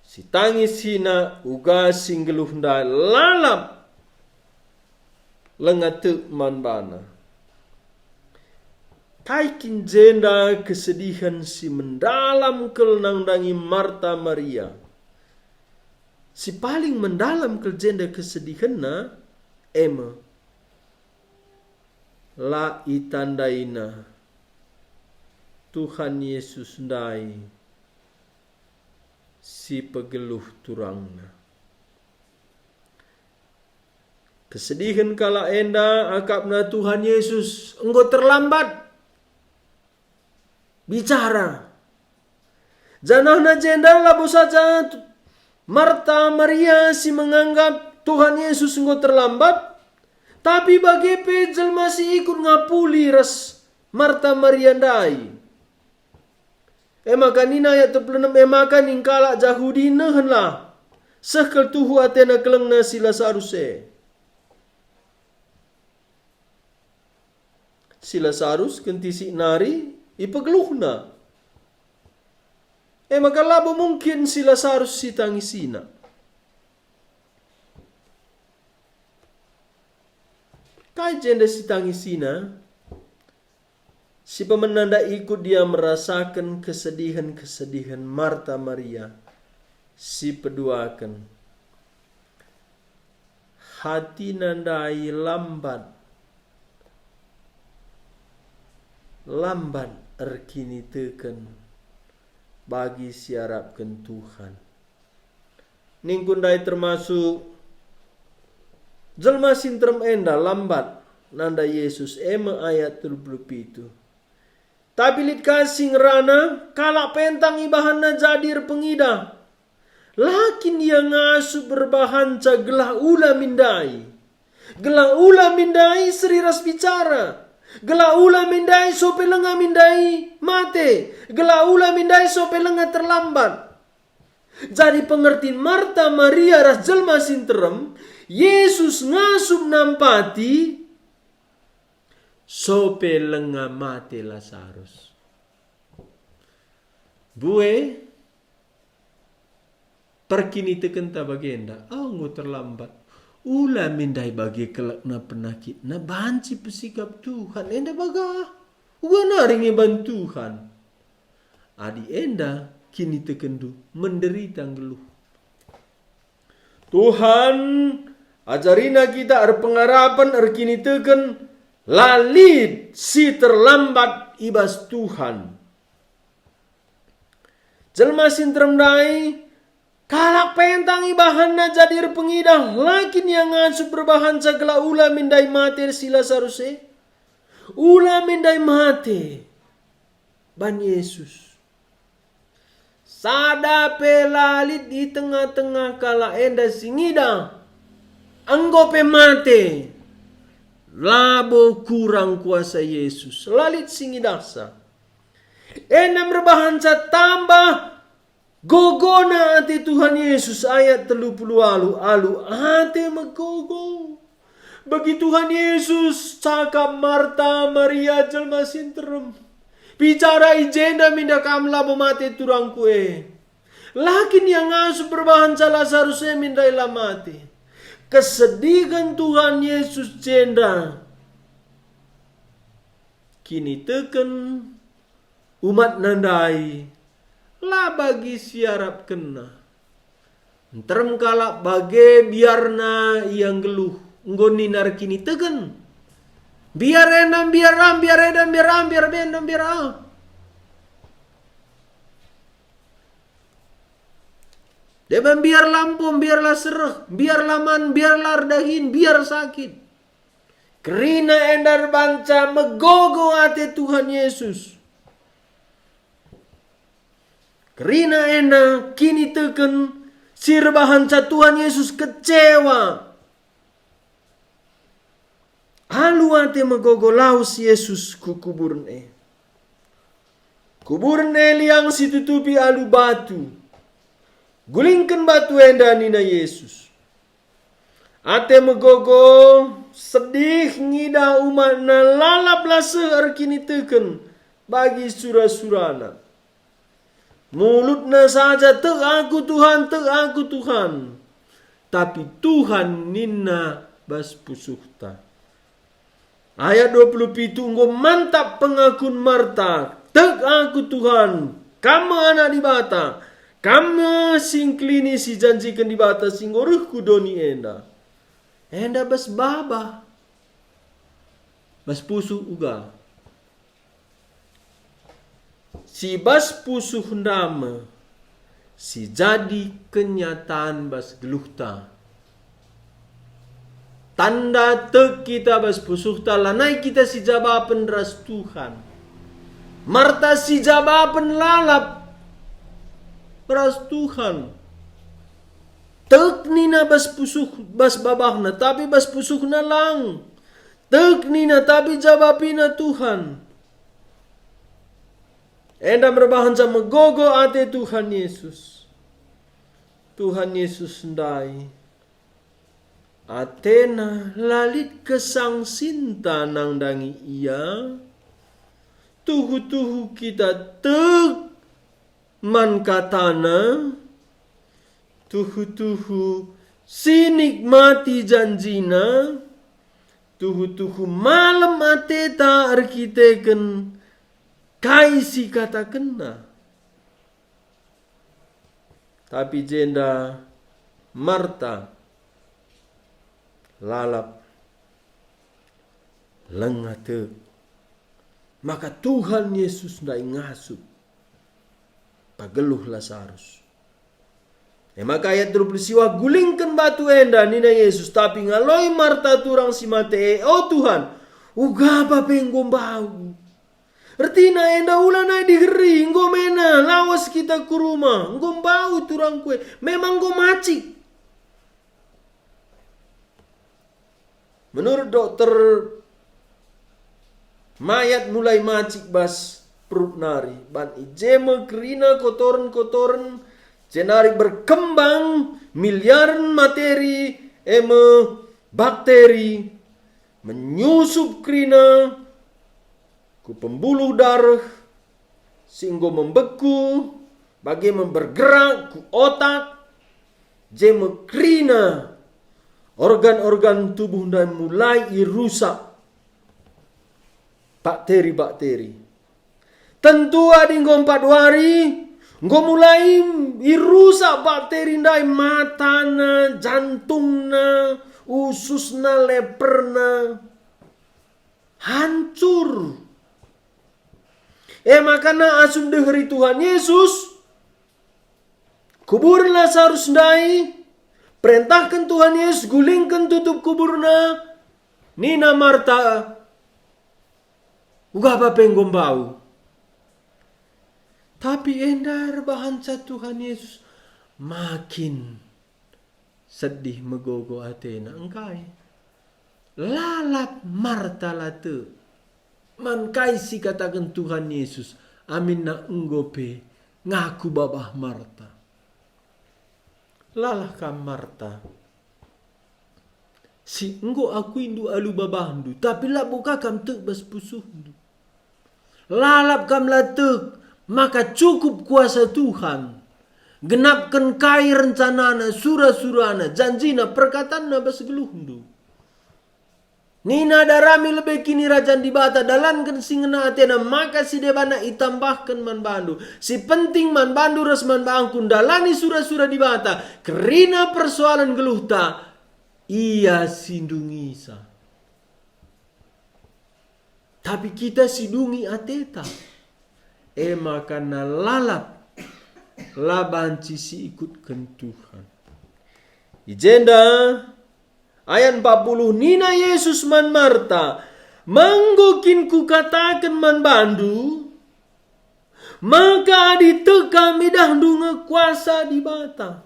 Si tangisina uga singgeluh nda lalap lengate manbana. Taikin jenda kesedihan si mendalam kelnangdangi Marta Maria. Si paling mendalam ke jenda kesedihan na Emma. La itandaina Tuhan Yesus ndai si pegeluh turangna. Kesedihan kala enda akapna Tuhan Yesus engkau terlambat bicara. Janahna jenda labu saja Marta Maria si menganggap Tuhan Yesus engkau terlambat. Tapi bagi pejel masih ikut ngapuli ras Marta Maria ndai. Maka nina ayat 36 maka ningkala Jahudi nehenlah sehkel tuhu atena kelengna si Lazaruse. Si Lazarus kentisi nari ipegeluhna. Maka labo mungkin si Lazarus si tangisina. Kai jenda si tangisina. Si pemenanda ikut dia merasakan kesedihan-kesedihan Marta Maria. Si peduakan. Hati nandai lambat. Lambat erkini teken. Bagi siarapkan Tuhan. Ningkundai termasuk. Jelma sintrem enda lambat. Nanda Yesus ema ayat 37. Tapi lit kasing rana kala pentang ibahanna jadir pengida. Lakin dia ngasu berbahanca gelah ula mindai. Gelah ula mindai seriras bicara. Gelah ula mindai sope lenga mindai mate. Gelah ula mindai sope lenga terlambat. Jadi pengertiin Marta Maria ras jelma sinterem. Yesus ngasup nampati. Sope lenga mate Lazarus. Bue perkini tekenta bagenda. Anggo terlambat. Ula mindai bagi kelakna penakit. Na banci pesikap Tuhan. Enda baga. Uga naringi bantuhan. Adi enda kini tekendu menderita geluh. Tuhan ajarina kita pengharapan kini teken lalit si terlambat ibas Tuhan. Jelma sintrem dai kalak pentang ibahanna jadi pengidah lakin yang ngasup berbahan segala ula mindai mate sila saruse. Ula mindai mate ban Yesus. Sada pelalit di tengah-tengah kala enda singida. Anggo pe mate. Labo kurang kuasa Yesus. Lalit singidasa. Enda berbahansa tambah gogona ati Tuhan Yesus ayat 30 alu ate megogo. Bagi Tuhan Yesus cakap Marta Maria jelma sinterem. Bicara ijenda minda kamla mati turang kue. Lakin yang ngasuh berbahan salah seharusnya minda ilah mati. Kesedihan Tuhan Yesus jenda. Kini teken umat nandai. Lah bagi siarap kena. Nterem kalak bage biarna yang geluh. Ngoninar kini teken. Biar enam, biar am, biar edam, biar am, biar bendam, biar am. Deban biar lampum, biarlah sereh, biar laman, biarlah dahin, biar sakit. Kerina endar banca megogo ate Tuhan Yesus. Kerina enda kini teken sirbahan Tuhan Yesus kecewa. Alu ate megogo laus Yesus ku kuburne. Kuburne liang situtupi alu batu. Gulingkan batu enda nina Yesus. Ate megogo sedih ngida umat na lalap lase arkini teken bagi surah-surana. Mulutna saja tek aku Tuhan. Tapi Tuhan ninna bas pusuhta. Ayat 27 engkau mantap pengakun Marta. Tek aku Tuhan. Kamu anak di bata. Kamu singklini si janjikan di bata singoruh kudoni enda. Enda bas baba. Bas pusuh uga. Si bas pusuh ndama. Si jadi kenyataan bas geluhta. Tanda tek kita bas pusuh talanai kita si jawaban ras Tuhan. Marta si jawaban lalap ras Tuhan. Tek nina bas pusuh bas babahna tapi bas pusuhna lang. Tek nina tapi jawabina Tuhan. Enda berbahan sama gogo ate Tuhan Yesus. Tuhan Yesus ndai. Atena lalit kesang sinta nang dangi ia. Tuhu-tuhu kita tek man katana. Tuhu-tuhu sinikmati janjina. Tuhu-tuhu malam ateta arkiteken kaisi kata kena. Tapi jenda Marta lalap lengate. Maka Tuhan Yesus ndai ngasup pageluh Lazarus. Maka ayat 20 siwa gulingkan batu enda nina Yesus tapi ngaloi Marta turang si mate. Oh Tuhan, uga apa penggom bau. Ertina enda ulana digeri nggo mena lawas kita ke rumah nggo bau turang kue memang nggo macik. Menurut dokter, mayat mulai macik bas perut nari. Ban ijeme kerina kotoran-kotoran jenari berkembang miliaran materi bakteri menyusup kerina ku pembuluh darah sehingga membeku bagi bergerak ku otak jeme kerina organ-organ tubuh dan mulai rusak. bakteri. Tentu adi ngompat wari, mulai irusak bakteri ndai matana, jantungna, ususna, leperna, hancur. Makana asum deheri Tuhan Yesus, kubur Lazarus ndai, perintahkan Tuhan Yesus gulingkan tutup kuburna. Nina Marta uga apa pengombau. Tapi endar bahansa Tuhan Yesus makin sedih megogo atena engkai. Lalap Marta late. Mankai si katakan Tuhan Yesus. Amin na enggope ngaku babah Marta. Lalah kam Marta. Si enggo aku indu alu babahndu, tapi lah buka kam tek bas pusuhndu. Lalap kam latek, maka cukup kuasa Tuhan. Genapkan kai rencanana, surah-surana, janjina, perkataanna bas geluhndu. Nina darami lebih kini rajan di bata, dalankan singena atena, maka si debana itambahkan man bandu. Si penting man bandu ras man bangkun, dalani surah-surah di bata, kerina persoalan geluhta, ia sindungisa. Tapi kita sidungi ateta. Makana lalap labanci si ikutkan Tuhan. Ijenda ayat 40 Nina Yesus man Marta, manggokin ku katakan man bandu, maka diteka midahdu ngekuasa di bata.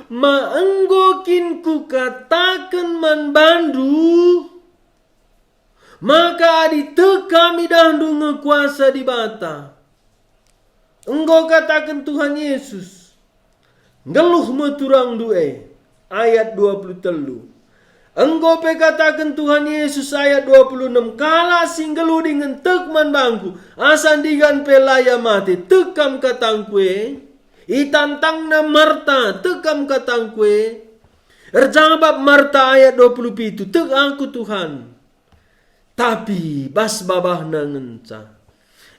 Maenggokin ku katakan man bandu, maka diteka midahdu ngekuasa di bata. Engkau katakan Tuhan Yesus, ngeluh meturang due, ayat 23. Engkau katakan Tuhan Yesus ayat 26. Kala singgelu dengan tek man bangku, asan digan pelaya mati, tekam katangkue. Itantangna Marta, tekam katangkue. Erjabab Marta ayat 27. Tek aku Tuhan. Tapi bas babah nangenca.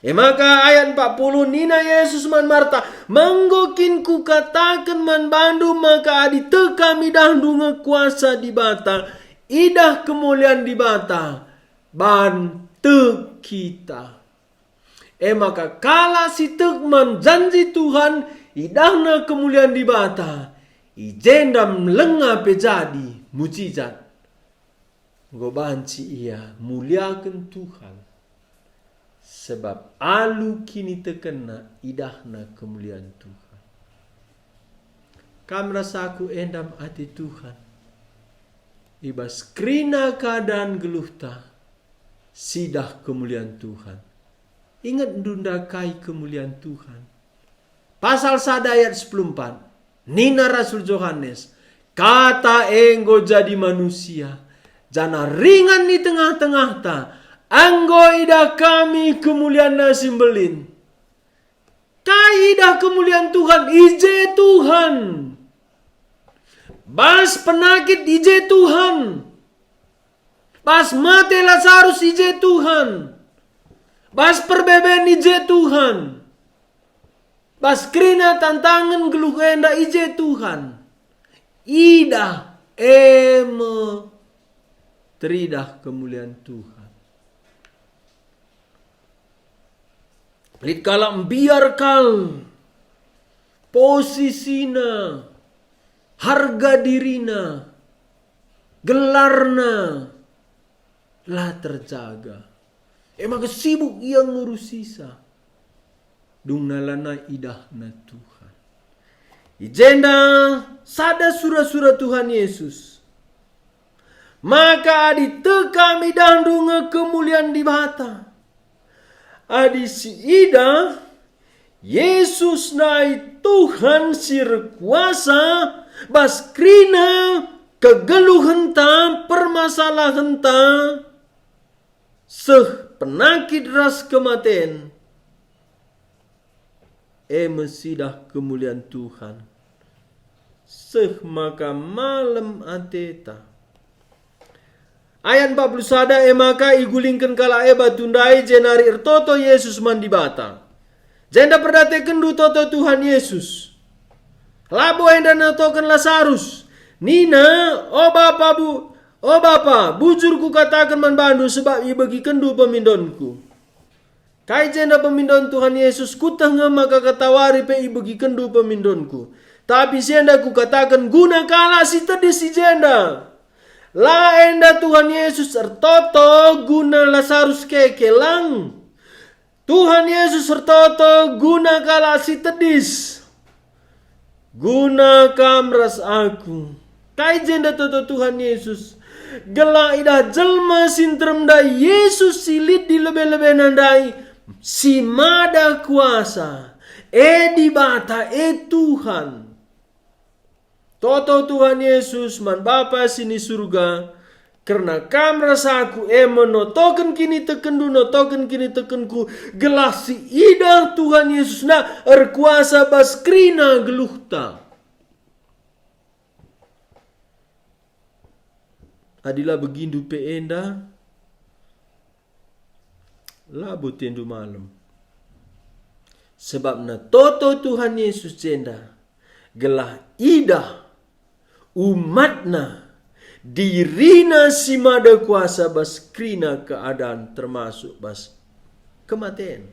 Maka ayat 40 Nina Yesus man Marta, manggokin ku katakan man bandu, maka adi teka midahdu ngekuasa di bata, idah kemuliaan di bata, ban te kita. Maka kala si tek man janji Tuhan, idahna kemuliaan di bata, ijendam lenga pejadi mujizat. Gobanci ia muliakan Tuhan. Sebab alu kini terkena idahna kemuliaan Tuhan. Kam rasaku endam hati Tuhan. Ibas krina keadaan geluhta, sidah kemuliaan Tuhan. Ingat dundakai kemuliaan Tuhan. Pasal 1 ayat 14. Nina Rasul Yohanes, kata enggo jadi manusia, jana ringan di tengah-tengah ta. Anggo ida kami kemuliaan simbelin. Kai ida kemuliaan Tuhan, ije Tuhan. Bas penakit ije Tuhan. Bas mati Lazarus ije Tuhan. Bas perbeben ije Tuhan. Bas krina tantangan geluh enda ije Tuhan. Ida eme teridah kemuliaan Tuhan. Lit kala biarkal posisina, harga dirina, gelarna lah terjaga. Maka sibuk ia ngurus sisa. Dung nalana idahna Tuhan. Ijenda sada surah-surah Tuhan Yesus. Maka aditeka midahdu kemuliaan di bata. Adi si ida Yesus nai Tuhan sir kuasa baskrina kegeluhenta permasalahenta seh penakit ras kematen mesidah kemuliaan Tuhan seh maka malam ateta Ayat 41 emaka igulingkan kala eba tundai jenari ertoto Yesus mandi bata. Jenda perdate kendu toto Tuhan Yesus. Labo enda natokan Lazarus. Nina, oh bapa, bujur ku katakan man bandu sebab ia bagi kendu pemindonku. Kai jenda pemindon Tuhan Yesus ku tengah maka katawari pe ia bagi kendu pemindonku. Tapi jenda ku katakan guna kala si tadi si jenda. La enda Tuhan Yesus ertoto guna Lazarus kekelang. Tuhan Yesus ertoto guna kala si tedis. Guna kamras aku. Kai jenda toto Tuhan Yesus. Gela idah jelma sintrem da Yesus silit di lebe-lebe nandai. Si mada kuasa. Di bata Tuhan. Toto Tuhan Yesus man Bapa sini surga. Karena kamras aku menotoken kini tekendu notoken kini tekenku. Gelas si idah Tuhan Yesus na erkuasa baskrina geluhta. Adilah begindu pe enda. Labo tendu malam. Sebab na toto Tuhan Yesus jenda. Gelah idah umatna dirina si mada kuasa baskrina keadaan termasuk bas kematian.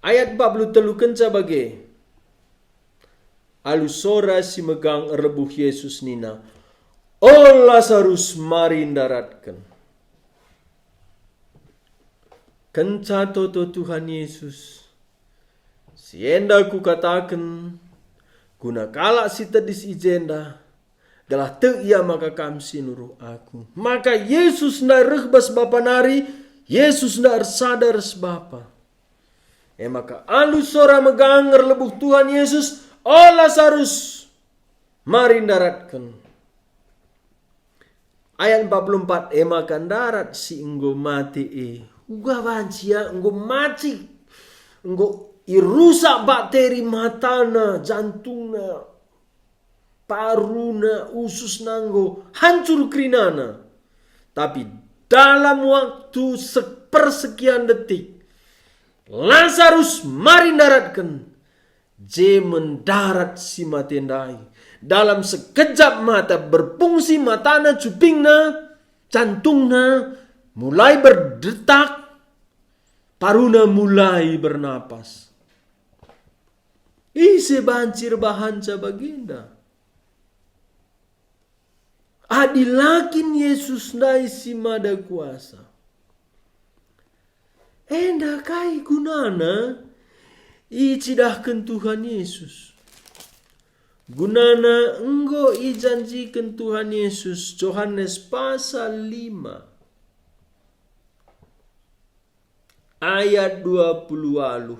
Ayat 40 kenca bage. Alusora si megang rebuh Yesus nina. Oh Lazarus mari daratkan. Kenca toto Tuhan Yesus. Sienda ku katakan. Guna kala si tedis ijenda. Galah te ia maka kamsi nuruh aku. Maka Yesus na regbas bapa nari. Yesus na sadar bapa. Maka alus sora meganger lebuh Tuhan Yesus. Oh Lazarus. Mari daratkan. Ayat 44. Makan darat si enggo mati Uga bancia enggo mati. Enggo irusak bakteri matana, jantungna, paruna, usus nanggo, hancur krinana. Tapi dalam waktu sepersekian detik, Lazarus mari daratkan. Je mendarat si matendai. Dalam sekejap mata berfungsi matana, cupingna, jantungna mulai berdetak, paruna mulai bernapas. Ise bancir bahanca baginda. Adilakin Yesus nai si mada kuasa. Enda kai gunana icidahkan Tuhan Yesus. Gunana enggo ijanjikan Tuhan Yesus. Yohanes pasal 5 ayat 20 alu.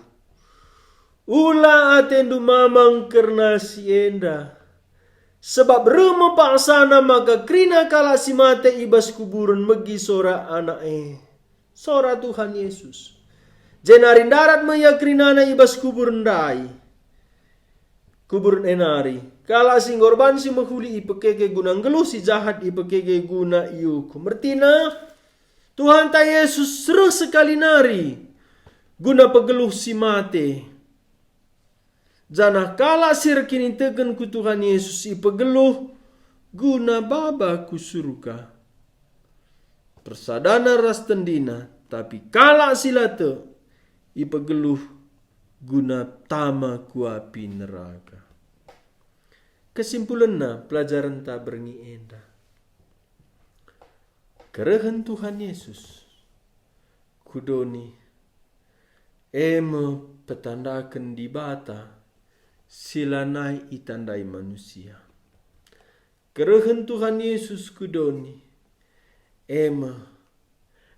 Ula atendu mamang kerna sienda. Sebab remo paksana maka krina kala si mate ibas kuburan megi sora anak Sora Tuhan Yesus. Jenarin darat maya krinana ibas kuburan dai. Kuburan enari. Kala si ngorban si mahuli ipekeke gunang geluh si jahat ipekeke guna iuku. Mertina Tuhan ta Yesus seru sekali nari. Guna pegeluh si mate. Janah kala sir kini tegen ku Tuhan Yesus ipegeluh guna baba ku surga. Persadana ras tendina tapi kala silate ipegeluh guna tama ku api neraka. Kesimpulanna pelajaran ta berngi enda. Kerehan Tuhan Yesus kudoni petandakan di bata silanai itandai manusia. Kerehan Tuhan Yesus kudoni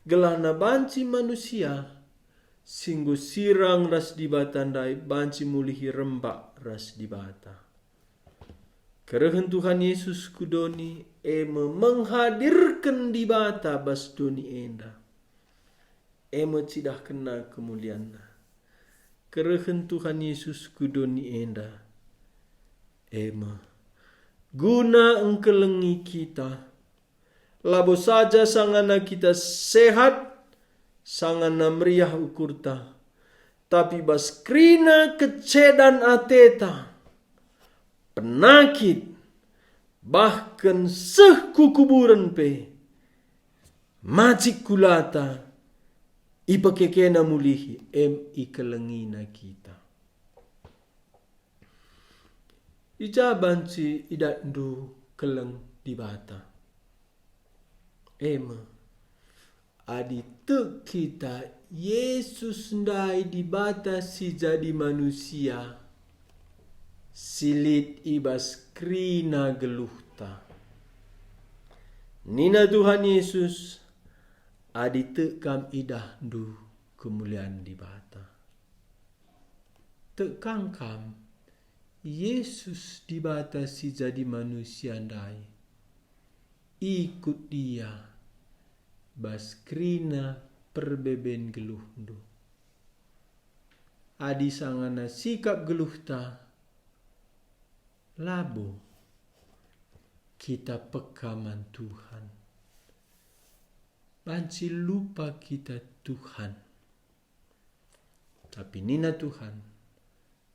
gelana banci manusia singgo sirang ras di batandai banci mulihi rembak ras di bata. Kerehan Tuhan Yesus kudoni menghadirkan di bata bas doni enda. Cidah kena kemuliaan. Kerehan Tuhan Yesus kudoni enda. guna engkelengi kita. Labo saja sangana kita sehat, sangana meriah ukurta. Tapi baskrina kecedan ateta, penakit, bahkan kukuburan pe, macik kulata, ipakekena mulihi ikelengina kita. Ijaban si idatndu keleng di bata. Adi tek kita Yesus ndai di bata si jadi manusia. Silit ibas krina geluhta. Nina Tuhan Yesus adi tekam idah ndu kemuliaan di bata. Tekang kam Yesus di bata si jadi manusia ndai. Ikut dia baskrina perbeben geluh ndu. Adi sangana sikap geluhta labo kita pekaman Tuhan. Banci lupa kita Tuhan. Tapi nina Tuhan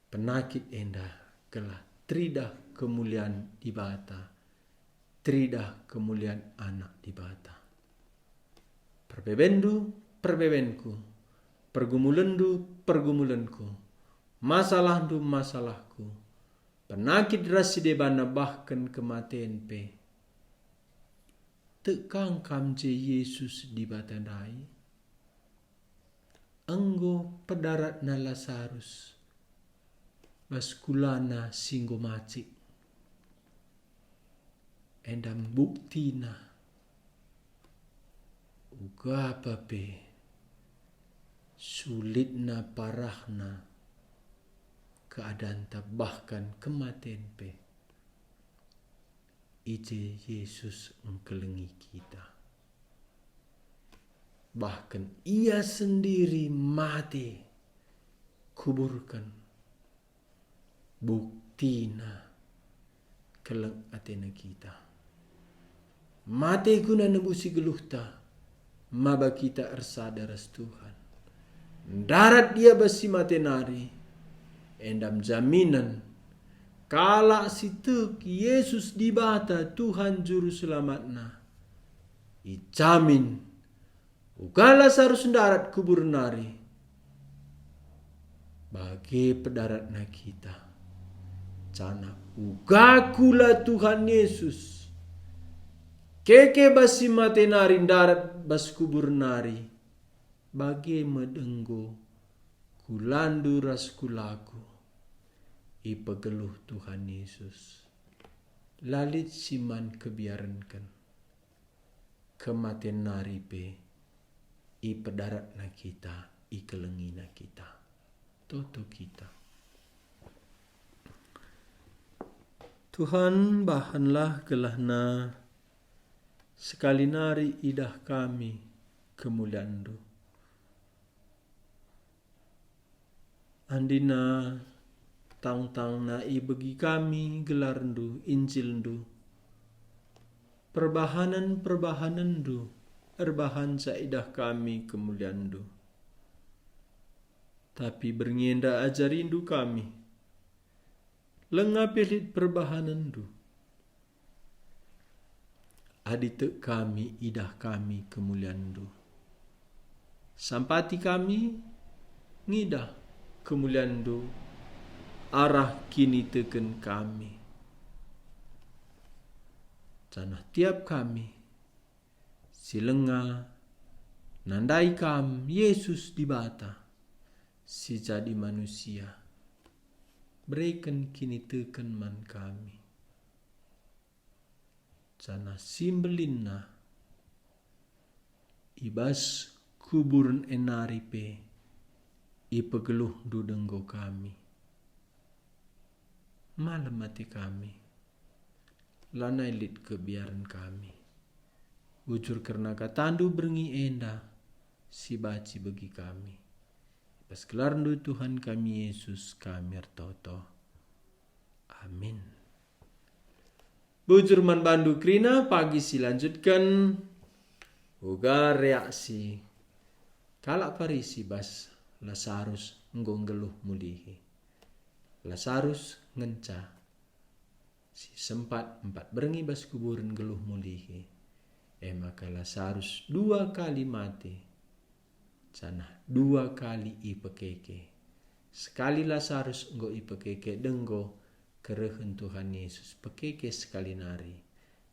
penakit endah kelah tridah kemuliaan di bata. Tridah kemuliaan anak di bata. Perbebendu perbebenku. Pergumulendu pergumulenku. Masalahdu masalahku. Penakit rasi debana bahkan kematian pe. Tekang kamje Yesus di batandai. Enggo pedarat na Lazarus. Baskulana singgo macik. Endam buktina. Uga pe. Sulitna parahna. Keadaan tak bahkan kematian pe. Ije Yesus engkelengi kita. Bahkan ia sendiri mati. Kuburkan. Buktina. Keleng atena kita. Mati guna nebusi geluhta. Maba kita ersadaras Tuhan. Darat dia besi matenari. Endam jaminan. Kala sitek Yesus di bata Tuhan juru selamatna. Ijamin. Ugala sarus darat kubur nari. Bagi pedaratna kita. Cana uga kula Tuhan Yesus. Keke basi matenari darat bas kubur nari. Bagi medenggo. Kulandu ras kulaku. Ipageluh Tuhan Yesus. Lalit siman kebiarankan. Kematian nari pe. Ipedarat na kita. Ikelengi na kita. Toto kita. Tuhan bahanlah gelahna. Sekali nari idah kami kemuliaan-Ndu. Andina tang-tang nai bagi kami gelar Ndu, Injil Ndu. Perbahanan Ndu, erbahan saidah kami kemuliaan Ndu. Tapi berngenda ajari Ndu kami. Lengapilit perbahanan Ndu. Adite kami, idah kami kemuliaan Ndu. Sampati kami, ngidah kemuliaan Ndu. Arah kini teken kami. Tanah tiap kami. Silenga. Nandai kam Yesus di bata. Si jadi manusia. Berikan kini teken man kami. Tanah simbelinna. Ibas kuburun enaripe. Ipegeluh dudenggo kami. Malam mati kami. Lanai lit kebiaran kami. Bujur karena katandu berngi enda. Si baci bagi kami. Pas kelarndu Tuhan kami Yesus kami ertoto. Amin. Bujur man bandu krina pagi si lanjutkan uga reaksi. Kalak parisi bas Lazarus nggonggeluh mulihi. Lazarus ngenca. Si sempat 4 berengi bas kuburan geluh mulihi. Maka Lazarus 2 kali mati. Canah 2 kali ipekeke. Sekali Lazarus nggo ipekeke denggo kerehen Tuhan Yesus pekeke sekali nari.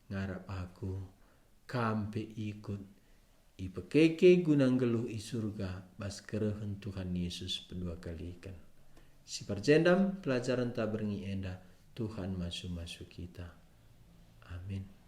Ngarap aku kampe ikut ipekeke gunang geluh i surga bas kerehen Tuhan Yesus pedua kali ikan. Si perjendam pelajaran tak berengi enda Tuhan masuk kita. Amin.